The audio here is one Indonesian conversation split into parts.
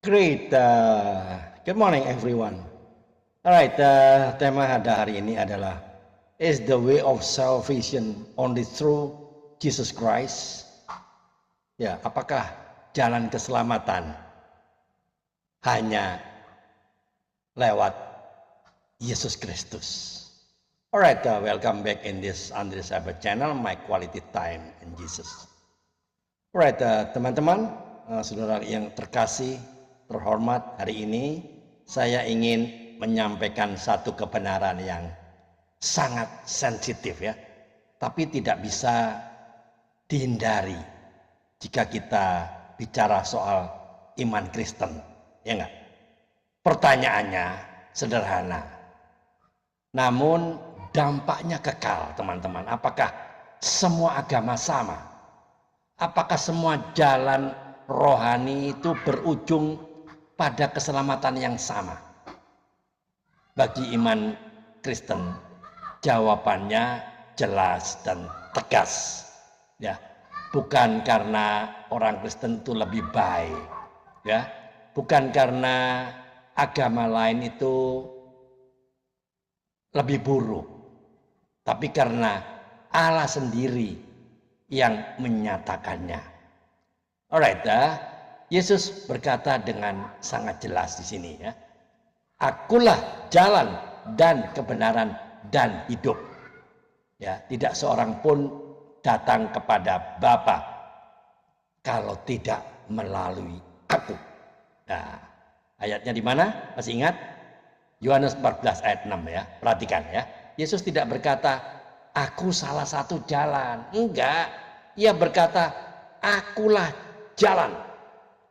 Great. Good morning, everyone. Alright, tema pada hari ini adalah Is the way of salvation only through Jesus Christ? Ya, apakah jalan keselamatan hanya lewat Yesus Kristus? Alright, welcome back in this Andres Sabbath channel, my quality time in Jesus. Alright, teman-teman, saudara yang terkasih, terhormat, hari ini saya ingin menyampaikan satu kebenaran yang sangat sensitif ya, tapi tidak bisa dihindari jika kita bicara soal iman Kristen, ya enggak? Pertanyaannya sederhana, namun dampaknya kekal, teman-teman. Apakah semua agama sama? Apakah semua jalan rohani itu berujung pada keselamatan yang sama? Bagi iman Kristen, jawabannya jelas dan tegas. Ya, bukan karena orang Kristen itu lebih baik, ya, bukan karena agama lain itu lebih buruk, tapi karena Allah sendiri yang menyatakannya. Alright, Yesus berkata dengan sangat jelas di sini ya. Akulah jalan dan kebenaran dan hidup. Ya, tidak seorang pun datang kepada Bapa kalau tidak melalui aku. Nah, ayatnya di mana? Masih ingat? Yohanes 14 ayat 6 ya. Perhatikan ya. Yesus tidak berkata, aku salah satu jalan. Enggak. Ia berkata, akulah jalan.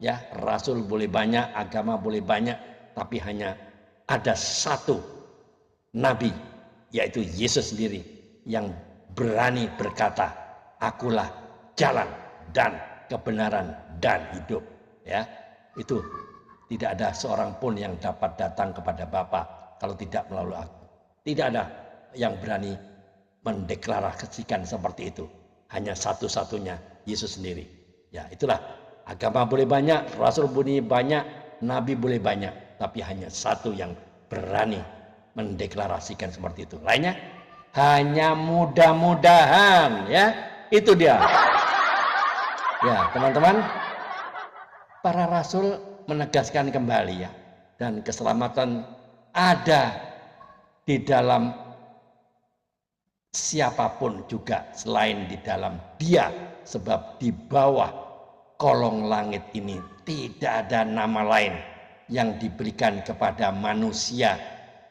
Ya, rasul boleh banyak, agama boleh banyak, tapi hanya ada satu nabi, yaitu Yesus sendiri yang berani berkata, akulah jalan dan kebenaran dan hidup. Ya, itu tidak ada seorang pun yang dapat datang kepada Bapa kalau tidak melalui aku. Tidak ada yang berani mendeklarasikan seperti itu. Hanya satu-satunya Yesus sendiri. Ya, itulah, agama boleh banyak, rasul boleh banyak, nabi boleh banyak, tapi hanya satu yang berani mendeklarasikan seperti itu. Lainnya hanya mudah-mudahan, ya. Itu dia. Ya, teman-teman, para rasul menegaskan kembali ya, dan keselamatan ada di dalam siapapun juga selain di dalam Dia, sebab di bawah kolong langit ini tidak ada nama lain yang diberikan kepada manusia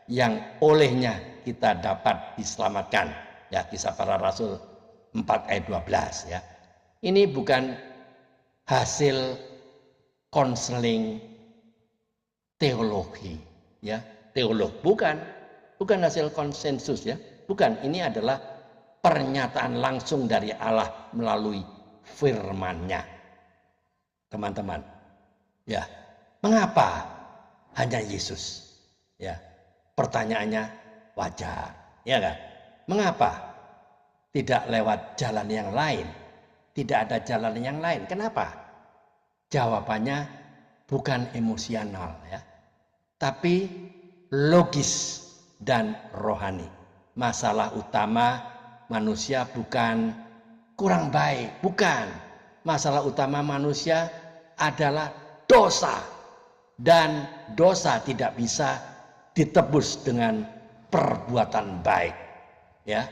yang olehnya kita dapat diselamatkan. Ya, Kisah Para Rasul 4 ayat 12 ya. Ini bukan hasil konseling teologi ya, bukan hasil konsensus ya. Bukan, ini adalah pernyataan langsung dari Allah melalui firman-Nya. Teman-teman, ya, mengapa hanya Yesus? Ya, pertanyaannya wajar, ya kan? Mengapa tidak lewat jalan yang lain? Tidak ada jalan yang lain. Kenapa? Jawabannya bukan emosional ya, tapi logis dan rohani. Masalah utama manusia bukan kurang baik, bukan. Masalah utama manusia adalah dosa, dan dosa tidak bisa ditebus dengan perbuatan baik, ya.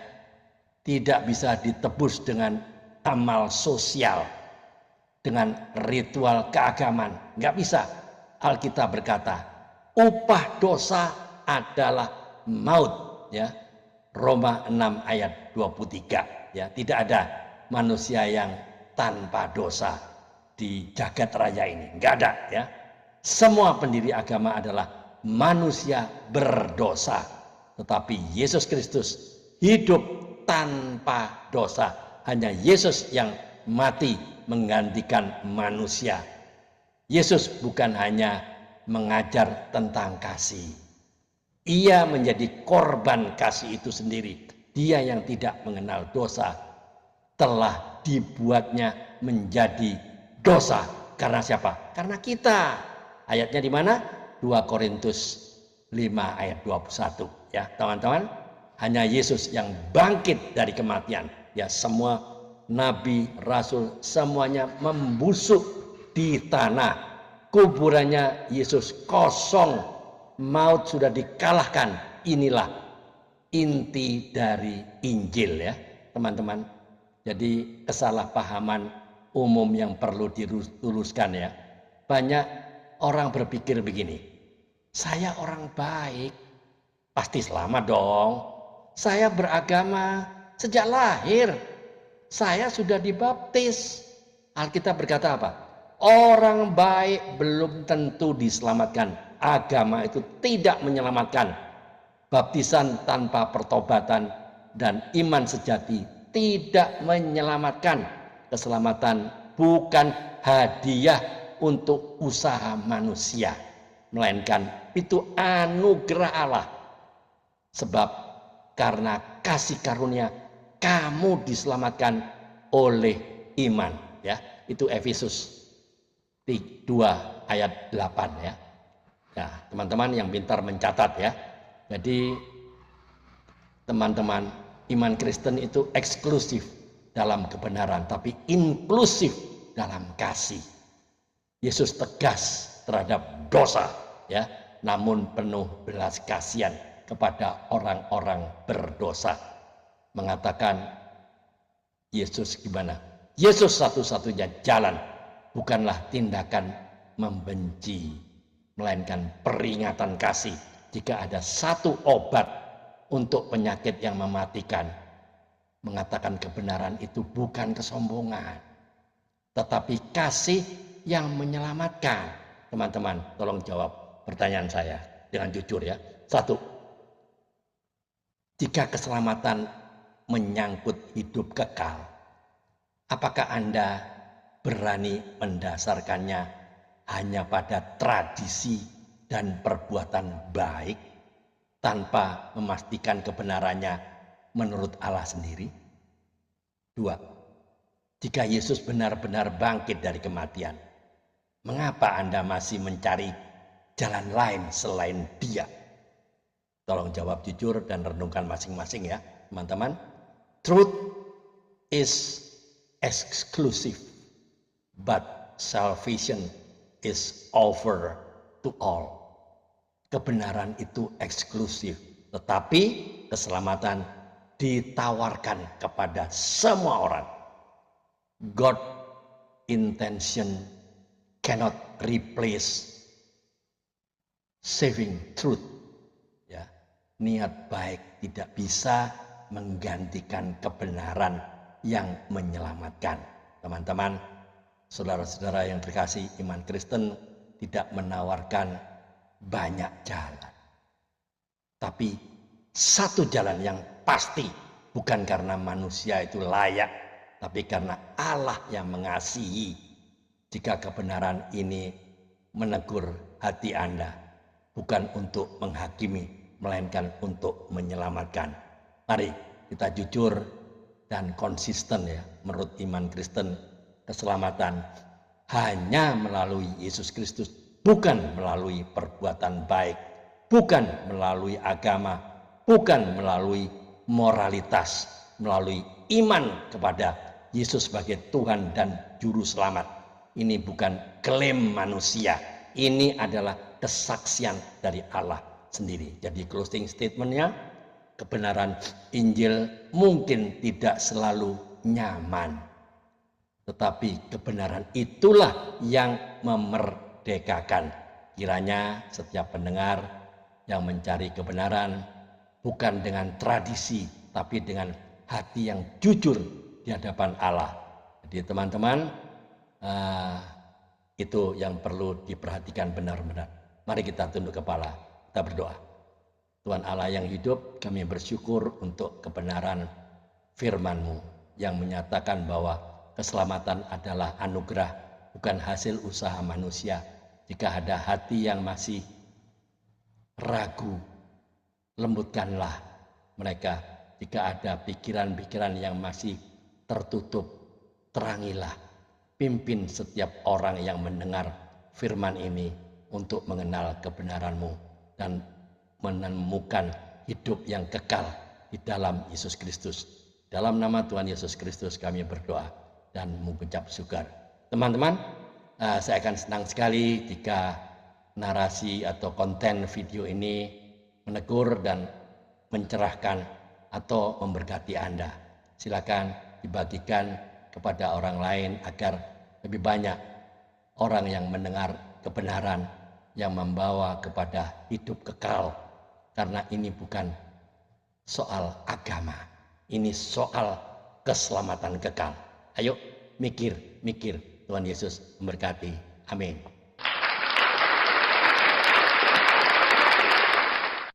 Tidak bisa ditebus dengan amal sosial, dengan ritual keagamaan, nggak bisa. Alkitab berkata, upah dosa adalah maut, ya. Roma 6 ayat 23 ya. Tidak ada manusia yang tanpa dosa di jagat raya ini, nggak ada ya. Semua pendiri agama adalah manusia berdosa, tetapi Yesus Kristus hidup tanpa dosa. Hanya Yesus yang mati menggantikan manusia. Yesus bukan hanya mengajar tentang kasih, Ia menjadi korban kasih itu sendiri. Dia yang tidak mengenal dosa telah dibuatnya menjadi dosa. Karena siapa? Karena kita. Ayatnya di mana? 2 Korintus 5 ayat 21. Ya, teman-teman, hanya Yesus yang bangkit dari kematian. Ya, semua nabi, rasul, semuanya membusuk di tanah. Kuburannya Yesus kosong. Maut sudah dikalahkan. Inilah inti dari Injil ya, teman-teman. Jadi kesalahpahaman umum yang perlu diluruskan ya. Banyak orang berpikir begini, saya orang baik, pasti selamat dong. Saya beragama sejak lahir, saya sudah dibaptis. Alkitab berkata apa? Orang baik belum tentu diselamatkan. Agama itu tidak menyelamatkan. Baptisan tanpa pertobatan dan iman sejati tidak menyelamatkan. Keselamatan bukan hadiah untuk usaha manusia, melainkan itu anugerah Allah. Sebab karena kasih karunia kamu diselamatkan oleh iman, ya. Itu Efesus 2 ayat 8 ya. Nah, teman-teman yang pintar mencatat ya. Jadi teman-teman, iman Kristen itu eksklusif dalam kebenaran, tapi inklusif dalam kasih. Yesus tegas terhadap dosa, ya, namun penuh belas kasihan kepada orang-orang berdosa. Mengatakan Yesus gimana? Yesus satu-satunya jalan, bukanlah tindakan membenci, melainkan peringatan kasih. Jika ada satu obat untuk penyakit yang mematikan, mengatakan kebenaran itu bukan kesombongan, tetapi kasih yang menyelamatkan. Teman-teman, tolong jawab pertanyaan saya dengan jujur ya. 1. Jika keselamatan menyangkut hidup kekal, apakah Anda berani mendasarkannya hanya pada tradisi dan perbuatan baik tanpa memastikan kebenarannya menurut Allah sendiri? 2. Jika Yesus benar-benar bangkit dari kematian, mengapa Anda masih mencari jalan lain selain Dia? Tolong jawab jujur dan renungkan masing-masing ya, teman-teman. Truth is exclusive, but salvation is offered to all. Kebenaran itu eksklusif, tetapi keselamatan ditawarkan kepada semua orang. God intention cannot replace saving truth. Ya, niat baik tidak bisa menggantikan kebenaran yang menyelamatkan. Teman-teman, saudara-saudara yang terkasih, iman Kristen tidak menawarkan banyak jalan, tapi satu jalan yang pasti, bukan karena manusia itu layak, tapi karena Allah yang mengasihi. Jika kebenaran ini menegur hati Anda, bukan untuk menghakimi, melainkan untuk menyelamatkan. Mari kita jujur dan konsisten ya, menurut iman Kristen, keselamatan hanya melalui Yesus Kristus, bukan melalui perbuatan baik, bukan melalui agama, bukan melalui moralitas, melalui iman kepada Yesus sebagai Tuhan dan Juru Selamat. Ini bukan klaim manusia, ini adalah kesaksian dari Allah sendiri. Jadi closing statementnya, kebenaran Injil mungkin tidak selalu nyaman, tetapi kebenaran itulah yang memerdekakan. Kiranya setiap pendengar yang mencari kebenaran bukan dengan tradisi, tapi dengan hati yang jujur di hadapan Allah. Jadi teman-teman, itu yang perlu diperhatikan benar-benar. Mari kita tunduk kepala, kita berdoa. Tuhan Allah yang hidup, kami bersyukur untuk kebenaran firman-Mu yang menyatakan bahwa keselamatan adalah anugerah, bukan hasil usaha manusia. Jika ada hati yang masih ragu, lembutkanlah mereka. Jika ada pikiran-pikiran yang masih tertutup, terangilah. Pimpin setiap orang yang mendengar firman ini untuk mengenal kebenaran-Mu dan menemukan hidup yang kekal di dalam Yesus Kristus. Dalam nama Tuhan Yesus Kristus kami berdoa dan mengucap syukur. Teman-teman, saya akan senang sekali jika narasi atau konten video ini menegur dan mencerahkan atau memberkati Anda. Silakan dibagikan kepada orang lain agar lebih banyak orang yang mendengar kebenaran yang membawa kepada hidup kekal. Karena ini bukan soal agama, ini soal keselamatan kekal. Ayo mikir. Tuhan Yesus memberkati. Amin.